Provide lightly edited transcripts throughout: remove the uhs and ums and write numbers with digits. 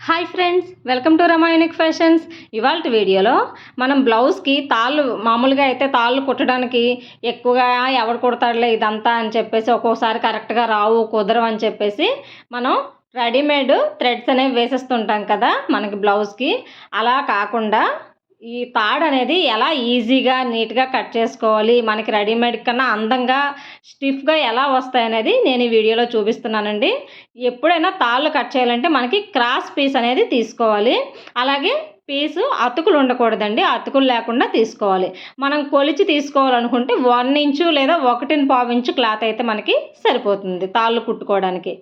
Hi friends, welcome to Rama unique fashions. ఇవాళ వీడియోలో మనం బ్లౌజ్కి తాళ్ళు మామూలుగా అయితే తాళ్ళు కుట్టడానికి ఎక్కువగా ఎవడు కుడతాడులే ఇదంతా అని చెప్పేసి ఒక్కోసారి కరెక్ట్గా రావు కుదరవు అని చెప్పేసి మనం రెడీమేడ్ థ్రెడ్స్ అనేవి వేసేస్తుంటాం కదా మనకి బ్లౌజ్కి. అలా కాకుండా ఈ తాడు అనేది ఎలా ఈజీగా నీట్గా కట్ చేసుకోవాలి, మనకి రెడీమేడ్ కన్నా అందంగా స్టిఫ్గా ఎలా వస్తాయనేది నేను ఈ వీడియోలో చూపిస్తున్నానండి. ఎప్పుడైనా తాళ్ళు కట్ చేయాలంటే మనకి క్రాస్ పీస్ అనేది తీసుకోవాలి. అలాగే పీసు అతుకులు ఉండకూడదండి, అతుకులు లేకుండా తీసుకోవాలి. మనం కొలిచి తీసుకోవాలనుకుంటే 1 ఇంచు లేదా 1.25 ఇంచు క్లాత్ అయితే మనకి సరిపోతుంది తాళ్ళు కుట్టుకోవడానికి.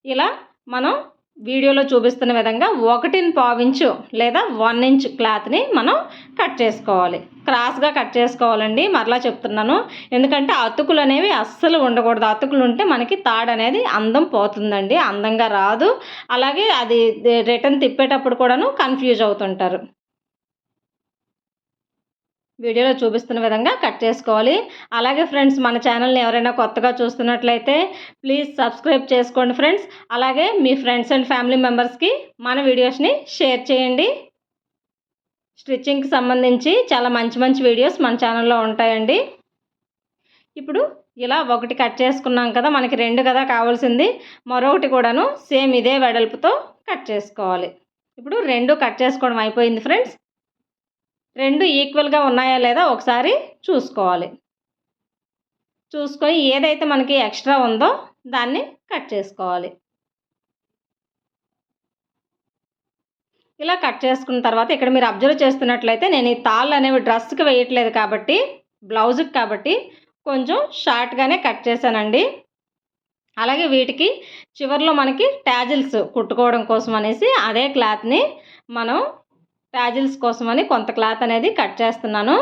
ఇలా మనం వీడియోలో చూపిస్తున్న విధంగా 1.25 ఇంచు లేదా 1 ఇంచ్ క్లాత్ని మనం కట్ చేసుకోవాలి. క్రాస్గా కట్ చేసుకోవాలండి, మరలా చెప్తున్నాను. ఎందుకంటే అతుకులు అనేవి అస్సలు ఉండకూడదు. అతుకులు ఉంటే మనకి తాడు అనేది అందం పోతుందండి, అందంగా రాదు. అలాగే అది రిటర్న్ తిప్పేటప్పుడు కూడాను కన్ఫ్యూజ్ అవుతుంటారు. వీడియోలో చూపిస్తున్న విధంగా కట్ చేసుకోవాలి. అలాగే ఫ్రెండ్స్, మన ఛానల్ని ఎవరైనా కొత్తగా చూస్తున్నట్లయితే ప్లీజ్ సబ్స్క్రైబ్ చేసుకోండి ఫ్రెండ్స్. అలాగే మీ ఫ్రెండ్స్ అండ్ ఫ్యామిలీ మెంబర్స్కి మన వీడియోస్ని షేర్ చేయండి. స్టిచ్చింగ్కి సంబంధించి చాలా మంచి వీడియోస్ మన ఛానల్లో ఉంటాయండి. ఇప్పుడు ఇలా ఒకటి కట్ చేసుకున్నాం కదా, మనకి 2 కదా కావాల్సింది. మరొకటి కూడాను సేమ్ ఇదే వెడల్పుతో కట్ చేసుకోవాలి. ఇప్పుడు 2 కట్ చేసుకోవడం అయిపోయింది ఫ్రెండ్స్. 2 ఈక్వల్గా ఉన్నాయా లేదా ఒకసారి చూసుకోవాలి. చూసుకొని ఏదైతే మనకి ఎక్స్ట్రా ఉందో దాన్ని కట్ చేసుకోవాలి. ఇలా కట్ చేసుకున్న తర్వాత ఇక్కడ మీరు అబ్జర్వ్ చేస్తున్నట్లయితే నేను ఈ తాళ్ళు అనేవి డ్రెస్కి వేయట్లేదు కాబట్టి, బ్లౌజ్కి కాబట్టి కొంచెం షార్ట్గానే కట్ చేశానండి. అలాగే వీటికి చివరిలో మనకి ట్యాజిల్స్ కుట్టుకోవడం కోసం అనేసి అదే క్లాత్ని మనం ట్యాజిల్స్ కోసమని కొంత క్లాత్ అనేది కట్ చేస్తున్నాను.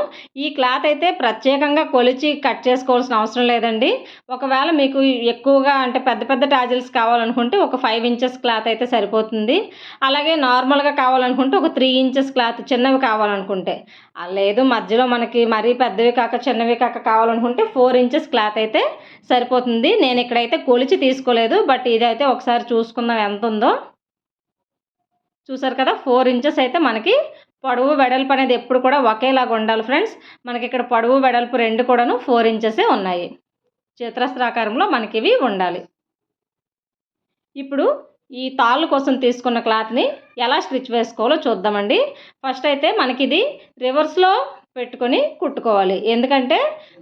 ఈ క్లాత్ అయితే ప్రత్యేకంగా కొలిచి కట్ చేసుకోవాల్సిన అవసరం లేదండి. ఒకవేళ మీకు ఎక్కువగా అంటే పెద్ద ట్యాజిల్స్ కావాలనుకుంటే ఒక 5 ఇంచెస్ క్లాత్ అయితే సరిపోతుంది. అలాగే నార్మల్గా కావాలనుకుంటే ఒక 3 ఇంచెస్ క్లాత్ చిన్నవి కావాలనుకుంటే, లేదు మధ్యలో మనకి మరీ పెద్దవి కాక చిన్నవి కాక కావాలనుకుంటే 4 ఇంచెస్ క్లాత్ అయితే సరిపోతుంది. నేను ఇక్కడైతే కొలిచి తీసుకోలేదు, బట్ ఇదైతే ఒకసారి చూసుకుందాం ఎంత ఉందో. చూసారు కదా, 4 ఇంచెస్ అయితే మనకి పొడవు వెడల్పు అనేది ఎప్పుడు కూడా ఒకేలాగా ఉండాలి ఫ్రెండ్స్. మనకి ఇక్కడ పొడవు వెడల్పు 2 కూడాను 4 ఇంచెసే ఉన్నాయి. చతురస్రాకారంలో మనకి ఇవి ఉండాలి. ఇప్పుడు ఈ తాళ్ళు కోసం తీసుకున్న క్లాత్ని ఎలా స్టిచ్ వేసుకోవాలో చూద్దామండి. ఫస్ట్ అయితే మనకి ఇది రివర్స్లో పెట్టుకొని కుట్టుకోవాలి. ఎందుకంటే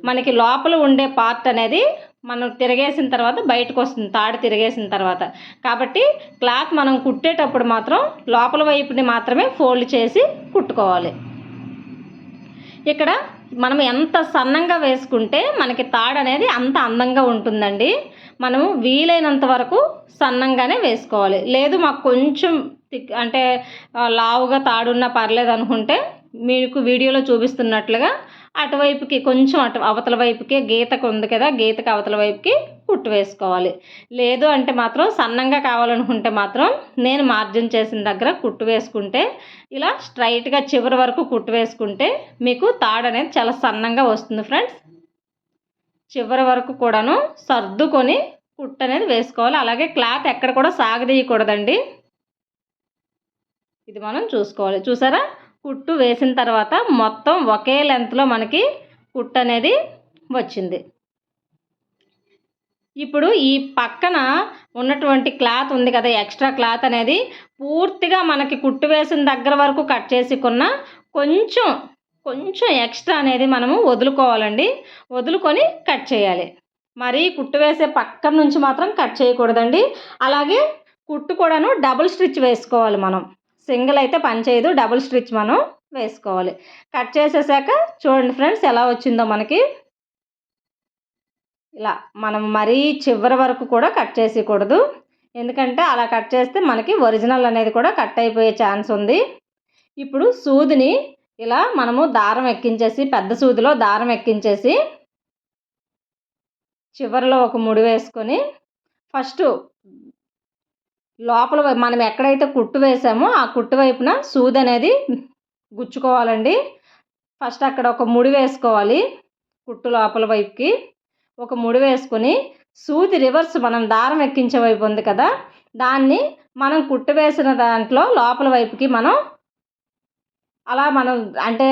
మనకి లోపల ఉండే పార్ట్ అనేది మనం తిరిగేసిన తర్వాత బయటకు వస్తుంది, తాడు తిరిగేసిన తర్వాత. కాబట్టి క్లాత్ మనం కుట్టేటప్పుడు మాత్రం లోపల వైపుని మాత్రమే ఫోల్డ్ చేసి కుట్టుకోవాలి. ఇక్కడ మనం ఎంత సన్నంగా వేసుకుంటే మనకి తాడు అనేది అంత అందంగా ఉంటుందండి. మనము వీలైనంత వరకు సన్నంగానే వేసుకోవాలి. లేదు మాకు కొంచెం అంటే లావుగా తాడున్నా పర్లేదు అనుకుంటే మీకు వీడియోలో చూపిస్తున్నట్లుగా అటువైపుకి కొంచెం అవతల వైపుకి గీతకు ఉంది కదా, గీతకు అవతల వైపుకి కుట్టు వేసుకోవాలి. లేదు అంటే మాత్రం సన్నంగా కావాలనుకుంటే మాత్రం నేను మార్జిన్ చేసిన దగ్గర కుట్టు వేసుకుంటే ఇలా స్ట్రైట్గా చివరి వరకు కుట్టు వేసుకుంటే మీకు తాడు అనేది చాలా సన్నంగా వస్తుంది ఫ్రెండ్స్. చివరి వరకు కూడాను సర్దుకొని కుట్టు అనేది వేసుకోవాలి. అలాగే క్లాత్ ఎక్కడ కూడా సాగదీయకూడదండి. ఇది మనం చూసుకోవాలి. చూసారా, కుట్టు వేసిన తర్వాత మొత్తం ఒకే లెంత్లో మనకి కుట్టు అనేది వచ్చింది. ఇప్పుడు ఈ పక్కన ఉన్నటువంటి క్లాత్ ఉంది కదా, ఎక్స్ట్రా క్లాత్ అనేది పూర్తిగా మనకి కుట్టు వేసిన దగ్గర వరకు కట్ చేసుకున్న కొంచెం ఎక్స్ట్రా అనేది మనము వదులుకోవాలండి. వదులుకొని కట్ చేయాలి. మరి కుట్టు వేసే పక్కన నుంచి మాత్రం కట్ చేయకూడదండి. అలాగే కుట్టు కూడాను డబుల్ స్టిచ్ వేసుకోవాలి. మనం సింగిల్ అయితే పని చేయదు, డబుల్ స్టిచ్ మనం వేసుకోవాలి. కట్ చేసేసాక చూడండి ఫ్రెండ్స్ ఎలా వచ్చిందో మనకి. ఇలా మనం మరీ చివరి వరకు కూడా కట్ చేసేయకూడదు. ఎందుకంటే అలా కట్ చేస్తే మనకి ఒరిజినల్ అనేది కూడా కట్ అయిపోయే ఛాన్స్ ఉంది. ఇప్పుడు సూదిని ఇలా మనము దారం ఎక్కించేసి, పెద్ద సూదిలో దారం ఎక్కించేసి చివరిలో ఒక ముడి వేసుకొని ఫస్ట్ లోపల మనం ఎక్కడైతే కుట్టు వేసామో ఆ కుట్టు వైపున సూది అనేది గుచ్చుకోవాలండి. ఫస్ట్ అక్కడ ఒక ముడి వేసుకోవాలి. కుట్టు లోపల వైపుకి ఒక ముడి వేసుకొని సూది రివర్స్ మనం దారం ఎక్కించే వైపు ఉంది కదా, దాన్ని మనం కుట్టు వేసిన దాంట్లో లోపల వైపుకి మనం అలా మనం అంటే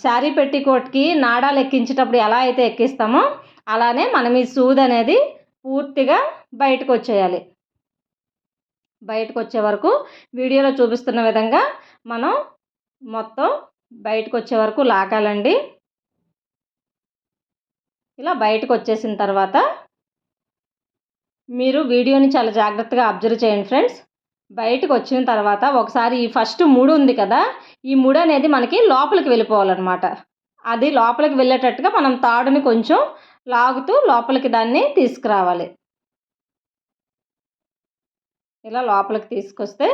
శారీ పెట్టికోట్కి నాడాలు ఎక్కించేటప్పుడు ఎలా అయితే ఎక్కిస్తామో అలానే మనం ఈ సూది అనేది పూర్తిగా బయటకు వచ్చేయాలి. బయటకు వచ్చే వరకు వీడియోలో చూపిస్తున్న విధంగా మనం మొత్తం బయటకు వచ్చే వరకు లాగాలండి. ఇలా బయటకు వచ్చేసిన తర్వాత మీరు వీడియోని చాలా జాగ్రత్తగా అబ్జర్వ్ చేయండి ఫ్రెండ్స్. బయటకు వచ్చిన తర్వాత ఒకసారి ఈ ఫస్ట్ ముడి ఉంది కదా, ఈ ముడి అనేది మనకి లోపలికి వెళ్ళిపోవాలన్నమాట. అది లోపలికి వెళ్ళేటట్టుగా మనం తాడుని కొంచెం లాగుతూ లోపలికి దాన్ని తీసుకురావాలి. ఇలా లోపలికి తీసుకొస్తే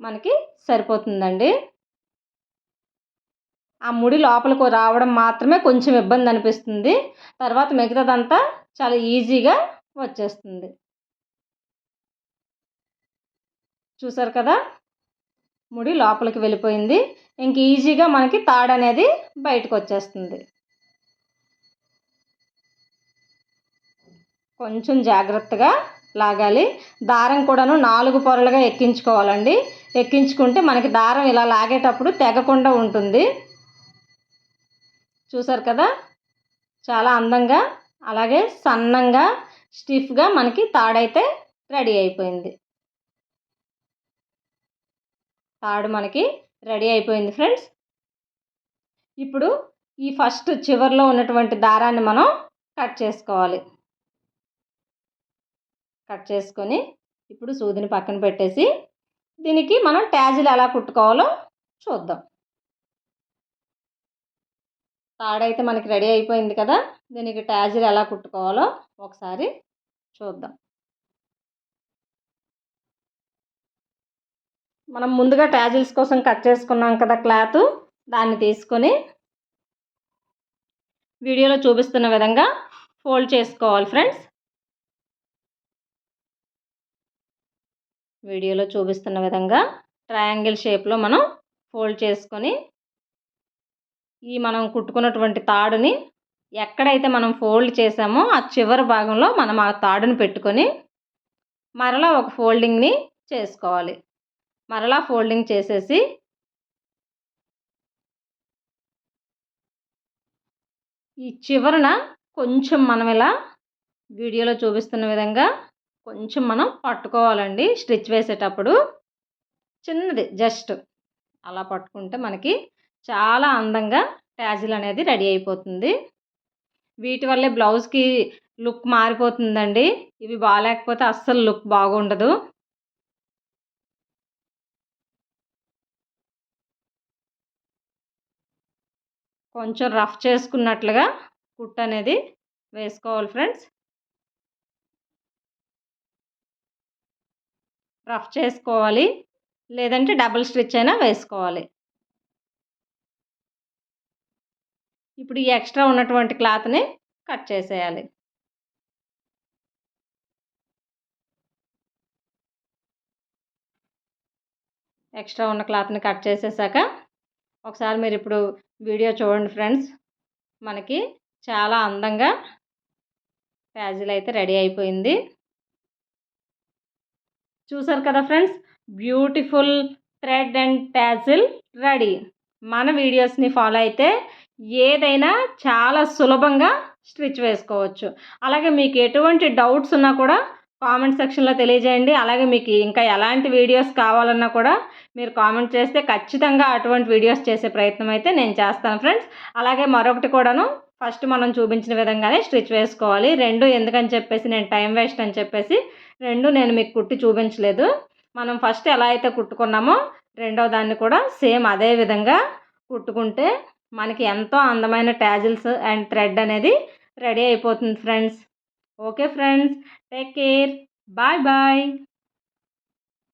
మనకి సరిపోతుందండి. ఆ ముడి లోపలికి రావడం మాత్రమే కొంచెం ఇబ్బంది అనిపిస్తుంది. తర్వాత మిగతాదంతా చాలా ఈజీగా వచ్చేస్తుంది. చూసారు కదా, ముడి లోపలికి వెళ్ళిపోయింది. ఇంక ఈజీగా మనకి తాడు అనేది బయటకు వచ్చేస్తుంది. కొంచెం జాగ్రత్తగా లాగాలి. దారం కూడాను 4 పొరలుగా ఎక్కించుకోవాలండి. ఎక్కించుకుంటే మనకి దారం ఇలా లాగేటప్పుడు తెగకుండా ఉంటుంది. చూసారు కదా, చాలా అందంగా అలాగే సన్నంగా స్టిఫ్గా మనకి తాడైతే రెడీ అయిపోయింది. తాడు మనకి రెడీ అయిపోయింది ఫ్రెండ్స్. ఇప్పుడు ఈ ఫస్ట్ చివర్లో ఉన్నటువంటి దారాన్ని మనం కట్ చేసుకోవాలి. కట్ చేసుకొని ఇప్పుడు సూదిని పక్కన పెట్టేసి దీనికి మనం ట్యాజిల్ ఎలా కుట్టుకోవాలో చూద్దాం. తాడైతే మనకి రెడీ అయిపోయింది కదా, దీనికి ట్యాజిల్ ఎలా కుట్టుకోవాలో ఒకసారి చూద్దాం. మనం ముందుగా ట్యాజిల్స్ కోసం కట్ చేసుకున్నాం కదా క్లాత్, దాన్ని తీసుకొని వీడియోలో చూపిస్తున్న విధంగా ఫోల్డ్ చేసుకోవాలి ఫ్రెండ్స్. వీడియోలో చూపిస్తున్న విధంగా ట్రయాంగిల్ షేప్లో మనం ఫోల్డ్ చేసుకొని ఈ మనం కుట్టుకున్నటువంటి తాడుని ఎక్కడైతే మనం ఫోల్డ్ చేసామో ఆ చివరి భాగంలో మనం ఆ తాడుని పెట్టుకొని మరలా ఒక ఫోల్డింగ్ని చేసుకోవాలి. మరలా ఫోల్డింగ్ చేసేసి ఈ చివరన కొంచెం మనం ఇలా వీడియోలో చూపిస్తున్న విధంగా కొంచెం మనం పట్టుకోవాలండి. స్టిచ్ వేసేటప్పుడు చిన్నది జస్ట్ అలా పట్టుకుంటే మనకి చాలా అందంగా ట్యాజిల్ అనేది రెడీ అయిపోతుంది. వీటి వల్లే బ్లౌజ్కి లుక్ మారిపోతుందండి. ఇవి బాగాలేకపోతే అస్సలు లుక్ బాగుండదు. కొంచెం రఫ్ చేసుకున్నట్లుగా కుట్ అనేది వేసుకోవాలి ఫ్రెండ్స్. రఫ్ చేసుకోవాలి, లేదంటే డబుల్ స్టిచ్ అయినా వేసుకోవాలి. ఇప్పుడు ఈ ఎక్స్ట్రా ఉన్నటువంటి క్లాత్ని కట్ చేసేయాలి. ఎక్స్ట్రా ఉన్న క్లాత్ని కట్ చేసేసాక ఒకసారి మీరు ఇప్పుడు వీడియో చూడండి ఫ్రెండ్స్. మనకి చాలా అందంగా ట్యాజిల్ అయితే రెడీ అయిపోయింది. చూసారు కదా friends, beautiful thread and ట్యాజిల్ ready. మన వీడియోస్ని ఫాలో అయితే ఏదైనా చాలా సులభంగా స్టిచ్ వేసుకోవచ్చు. అలాగే మీకు ఎటువంటి డౌట్స్ ఉన్నా కూడా కామెంట్ సెక్షన్లో తెలియజేయండి. అలాగే మీకు ఇంకా ఎలాంటి వీడియోస్ కావాలన్నా కూడా మీరు కామెంట్ చేస్తే ఖచ్చితంగా అటువంటి వీడియోస్ చేసే ప్రయత్నం అయితే నేను చేస్తాను ఫ్రెండ్స్. అలాగే మరొకటి కూడాను, ఫస్ట్ మనం చూపించిన విధంగానే స్టిచ్ వేసుకోవాలి. రెండు ఎందుకని చెప్పేసి నేను టైం వేస్ట్ అని చెప్పేసి రెండు నేను మీకు కుట్టి చూపించలేదు. మనం ఫస్ట్ ఎలా అయితే కుట్టుకున్నామో రెండో దాన్ని కూడా సేమ్ అదే విధంగా కుట్టుకుంటే మనకి ఎంతో అందమైన ట్యాజిల్స్ అండ్ థ్రెడ్ అనేది రెడీ అయిపోతుంది friends. Okay friends, take care, bye bye.